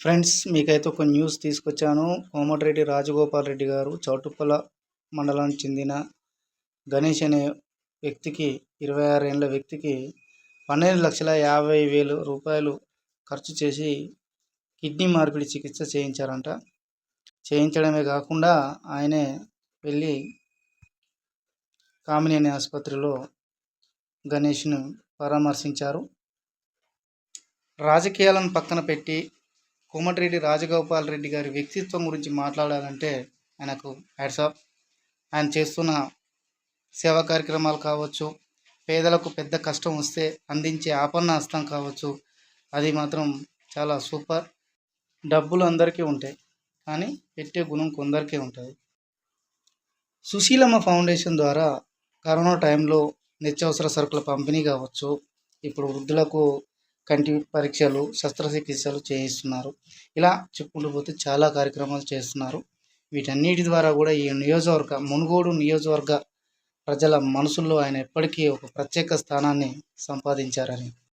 Friends, మీకైతే ఒక news తీసుకొచ్చాను. కోమటిరెడ్డి రాజగోపాల్ రెడ్డి గారు చౌటుప్పల మండలానికి చెందిన గణేష్ అనే వ్యక్తికి 26 ఏళ్ల వ్యక్తికి 12,50,000 రూపాయలు ఖర్చు చేసి కిడ్నీ మార్పిడి చికిత్స చేయించారంట. చేయించడమే కాకుండా ఆయనే వెళ్ళి కామినేని ఆసుపత్రిలో గణేష్ను పరామర్శించారు. రాజకీయాలను పక్కన పెట్టి కోమటిరెడ్డి రాజగోపాల్ రెడ్డి గారి వ్యక్తిత్వం గురించి మాట్లాడాలంటే ఆయనకు హ్యాట్స్ ఆఫ్. ఆయన చేస్తున్న సేవా కార్యక్రమాలు కావచ్చు, పేదలకు పెద్ద కష్టం వస్తే అందించే ఆపన్న హస్తం కావచ్చు, అది మాత్రం చాలా సూపర్. డబ్బులు అందరికీ ఉంటాయి, కానీ పెట్టే గుణం కొందరికే ఉంటుంది. సుశీలమ్మ ఫౌండేషన్ ద్వారా కరోనా టైంలో నిత్యావసర సరుకుల పంపిణీ కావచ్చు, ఇప్పుడు వృద్ధులకు కంటి పరీక్షలు, శస్త్రచికిత్సలు చేయిస్తున్నారు. ఇలా చెప్పుకుంటూ పోతే చాలా కార్యక్రమాలు చేస్తున్నారు. వీటన్నిటి ద్వారా కూడా ఈ మునుగోడు నియోజకవర్గ ప్రజల మనసుల్లో ఆయన ఎప్పటికీ ఒక ప్రత్యేక స్థానాన్ని సంపాదించారని